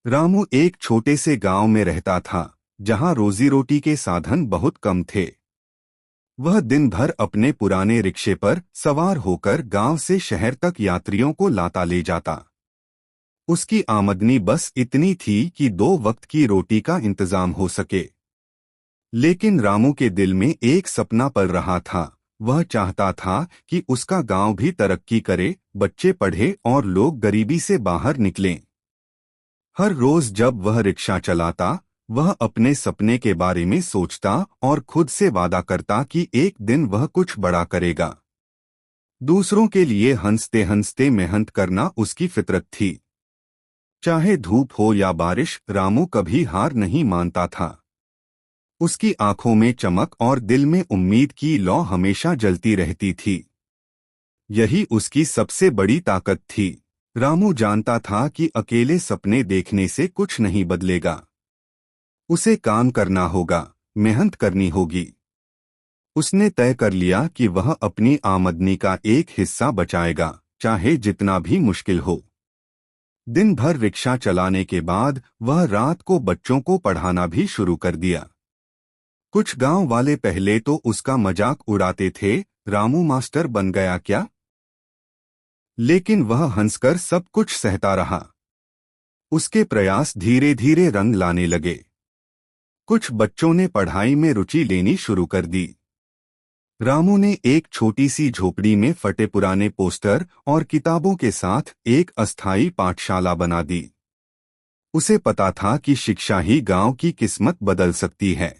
रामू एक छोटे से गांव में रहता था, जहां रोजी रोटी के साधन बहुत कम थे। वह दिन भर अपने पुराने रिक्शे पर सवार होकर गांव से शहर तक यात्रियों को लाता ले जाता। उसकी आमदनी बस इतनी थी कि 2 वक्त की रोटी का इंतजाम हो सके। लेकिन रामू के दिल में एक सपना पल रहा था। वह चाहता था कि उसका गांव भी तरक्की करे, बच्चे पढ़े और लोग गरीबी से बाहर निकलें। हर रोज जब वह रिक्शा चलाता, वह अपने सपने के बारे में सोचता और खुद से वादा करता कि एक दिन वह कुछ बड़ा करेगा। दूसरों के लिए हंसते हंसते मेहनत करना उसकी फितरत थी। चाहे धूप हो या बारिश, रामू कभी हार नहीं मानता था। उसकी आंखों में चमक और दिल में उम्मीद की लौ हमेशा जलती रहती थी। यही उसकी सबसे बड़ी ताकत थी। रामू जानता था कि अकेले सपने देखने से कुछ नहीं बदलेगा। उसे काम करना होगा, मेहनत करनी होगी। उसने तय कर लिया कि वह अपनी आमदनी का एक हिस्सा बचाएगा, चाहे जितना भी मुश्किल हो। दिन भर रिक्शा चलाने के बाद वह रात को बच्चों को पढ़ाना भी शुरू कर दिया। कुछ गांव वाले पहले तो उसका मजाक उड़ाते थे, रामू मास्टर बन गया क्या? लेकिन वह हंसकर सब कुछ सहता रहा। उसके प्रयास धीरे धीरे रंग लाने लगे। कुछ बच्चों ने पढ़ाई में रुचि लेनी शुरू कर दी। रामू ने एक छोटी सी झोपड़ी में फटे पुराने पोस्टर और किताबों के साथ एक अस्थायी पाठशाला बना दी। उसे पता था कि शिक्षा ही गांव की किस्मत बदल सकती है।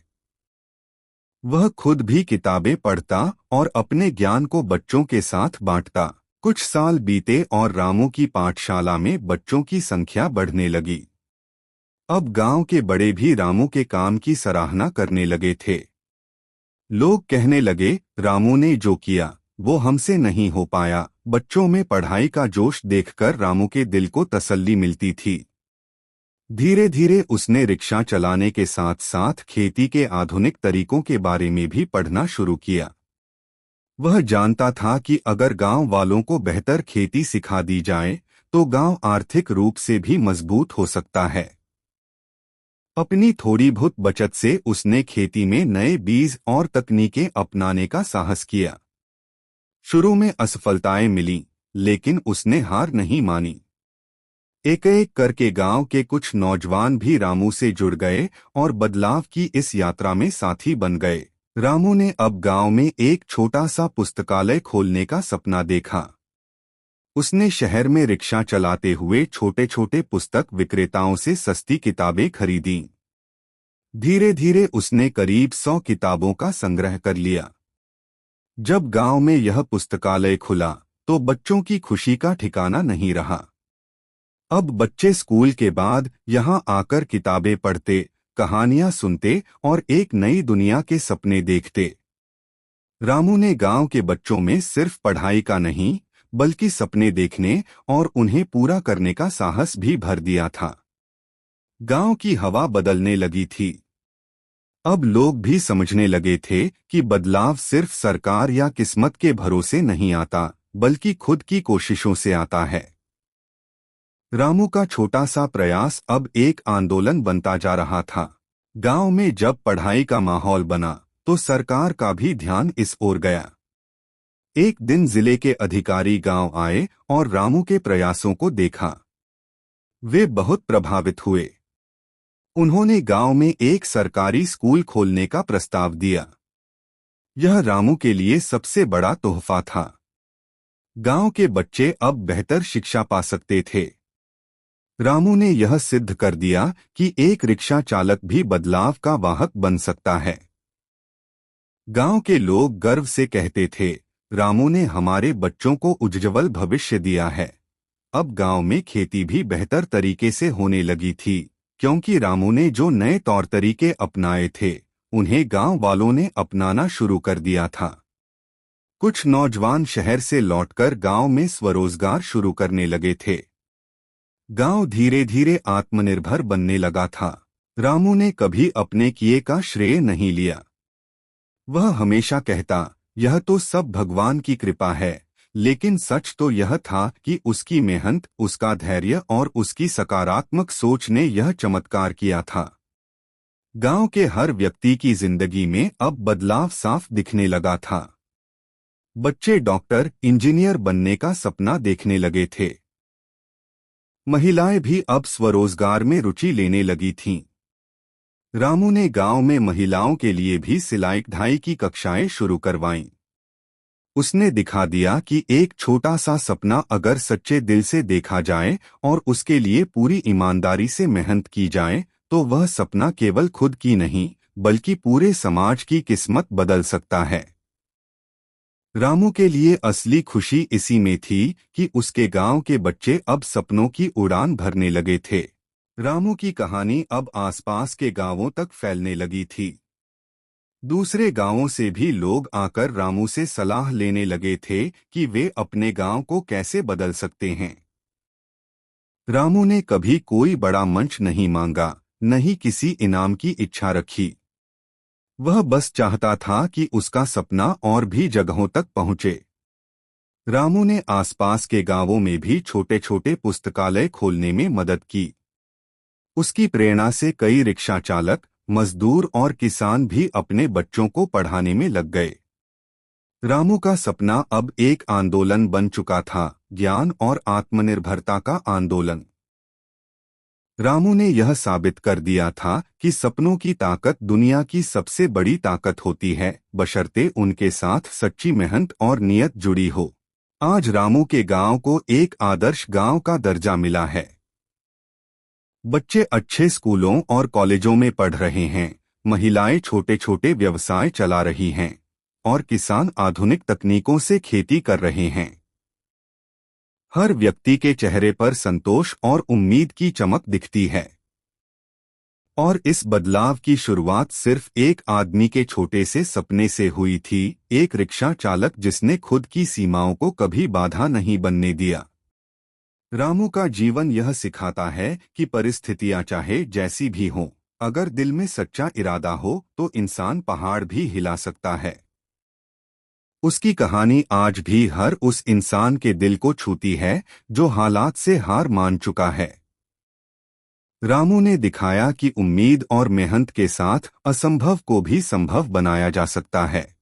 वह खुद भी किताबें पढ़ता और अपने ज्ञान को बच्चों के साथ बांटता। कुछ साल बीते और रामू की पाठशाला में बच्चों की संख्या बढ़ने लगी। अब गांव के बड़े भी रामू के काम की सराहना करने लगे थे। लोग कहने लगे, रामू ने जो किया वो हमसे नहीं हो पाया। बच्चों में पढ़ाई का जोश देखकर रामू के दिल को तसल्ली मिलती थी। धीरे धीरे उसने रिक्शा चलाने के साथ साथ खेती के आधुनिक तरीकों के बारे में भी पढ़ना शुरू किया। वह जानता था कि अगर गांव वालों को बेहतर खेती सिखा दी जाए तो गांव आर्थिक रूप से भी मजबूत हो सकता है। अपनी थोड़ी बहुत बचत से उसने खेती में नए बीज और तकनीकें अपनाने का साहस किया। शुरू में असफलताएं मिलीं, लेकिन उसने हार नहीं मानी। एक एक करके गांव के कुछ नौजवान भी रामू से जुड़ गए और बदलाव की इस यात्रा में साथी बन गए। रामू ने अब गांव में एक छोटा सा पुस्तकालय खोलने का सपना देखा। उसने शहर में रिक्शा चलाते हुए छोटे छोटे पुस्तक विक्रेताओं से सस्ती किताबें खरीदी। धीरे धीरे उसने करीब 100 किताबों का संग्रह कर लिया। जब गांव में यह पुस्तकालय खुला तो बच्चों की खुशी का ठिकाना नहीं रहा। अब बच्चे स्कूल के बाद यहाँ आकर किताबें पढ़ते, कहानियां सुनते और एक नई दुनिया के सपने देखते। रामू ने गांव के बच्चों में सिर्फ पढ़ाई का नहीं, बल्कि सपने देखने और उन्हें पूरा करने का साहस भी भर दिया था। गांव की हवा बदलने लगी थी। अब लोग भी समझने लगे थे कि बदलाव सिर्फ सरकार या किस्मत के भरोसे नहीं आता, बल्कि खुद की कोशिशों से आता है। रामू का छोटा सा प्रयास अब एक आंदोलन बनता जा रहा था। गांव में जब पढ़ाई का माहौल बना तो सरकार का भी ध्यान इस ओर गया। एक दिन जिले के अधिकारी गांव आए और रामू के प्रयासों को देखा। वे बहुत प्रभावित हुए। उन्होंने गांव में एक सरकारी स्कूल खोलने का प्रस्ताव दिया। यह रामू के लिए सबसे बड़ा तोहफा था। गांव के बच्चे अब बेहतर शिक्षा पा सकते थे। रामू ने यह सिद्ध कर दिया कि एक रिक्शा चालक भी बदलाव का वाहक बन सकता है। गांव के लोग गर्व से कहते थे, रामू ने हमारे बच्चों को उज्ज्वल भविष्य दिया है। अब गांव में खेती भी बेहतर तरीके से होने लगी थी, क्योंकि रामू ने जो नए तौर तरीके अपनाए थे उन्हें गांव वालों ने अपनाना शुरू कर दिया था। कुछ नौजवान शहर से लौटकर गांव में स्वरोजगार शुरू करने लगे थे। गांव धीरे धीरे आत्मनिर्भर बनने लगा था। रामू ने कभी अपने किए का श्रेय नहीं लिया। वह हमेशा कहता, यह तो सब भगवान की कृपा है, लेकिन सच तो यह था कि उसकी मेहनत, उसका धैर्य और उसकी सकारात्मक सोच ने यह चमत्कार किया था। गांव के हर व्यक्ति की जिंदगी में अब बदलाव साफ दिखने लगा था। बच्चे डॉक्टर, इंजीनियर बनने का सपना देखने लगे थे। महिलाएं भी अब स्वरोजगार में रुचि लेने लगी थीं। रामू ने गांव में महिलाओं के लिए भी सिलाई कढ़ाई की कक्षाएं शुरू करवाईं। उसने दिखा दिया कि एक छोटा सा सपना अगर सच्चे दिल से देखा जाए और उसके लिए पूरी ईमानदारी से मेहनत की जाए, तो वह सपना केवल खुद की नहीं, बल्कि पूरे समाज की किस्मत बदल सकता है। रामू के लिए असली खुशी इसी में थी कि उसके गांव के बच्चे अब सपनों की उड़ान भरने लगे थे। रामू की कहानी अब आसपास के गांवों तक फैलने लगी थी। दूसरे गांवों से भी लोग आकर रामू से सलाह लेने लगे थे कि वे अपने गांव को कैसे बदल सकते हैं। रामू ने कभी कोई बड़ा मंच नहीं मांगा, न ही किसी इनाम की इच्छा रखी। वह बस चाहता था कि उसका सपना और भी जगहों तक पहुंचे। रामू ने आसपास के गांवों में भी छोटे छोटे पुस्तकालय खोलने में मदद की। उसकी प्रेरणा से कई रिक्शा चालक, मजदूर और किसान भी अपने बच्चों को पढ़ाने में लग गए। रामू का सपना अब एक आंदोलन बन चुका था, ज्ञान और आत्मनिर्भरता का आंदोलन। रामू ने यह साबित कर दिया था कि सपनों की ताकत दुनिया की सबसे बड़ी ताकत होती है, बशर्ते उनके साथ सच्ची मेहनत और नियत जुड़ी हो। आज रामू के गांव को एक आदर्श गांव का दर्जा मिला है। बच्चे अच्छे स्कूलों और कॉलेजों में पढ़ रहे हैं, महिलाएं छोटे छोटे व्यवसाय चला रही हैं, और किसान आधुनिक तकनीकों से खेती कर रहे हैं। हर व्यक्ति के चेहरे पर संतोष और उम्मीद की चमक दिखती है। और इस बदलाव की शुरुआत सिर्फ एक आदमी के छोटे से सपने से हुई थी, एक रिक्शा चालक जिसने खुद की सीमाओं को कभी बाधा नहीं बनने दिया। रामू का जीवन यह सिखाता है कि परिस्थितियां चाहे जैसी भी हों, अगर दिल में सच्चा इरादा हो तो इंसान पहाड़ भी हिला सकता है। उसकी कहानी आज भी हर उस इंसान के दिल को छूती है जो हालात से हार मान चुका है। रामू ने दिखाया कि उम्मीद और मेहनत के साथ असंभव को भी संभव बनाया जा सकता है।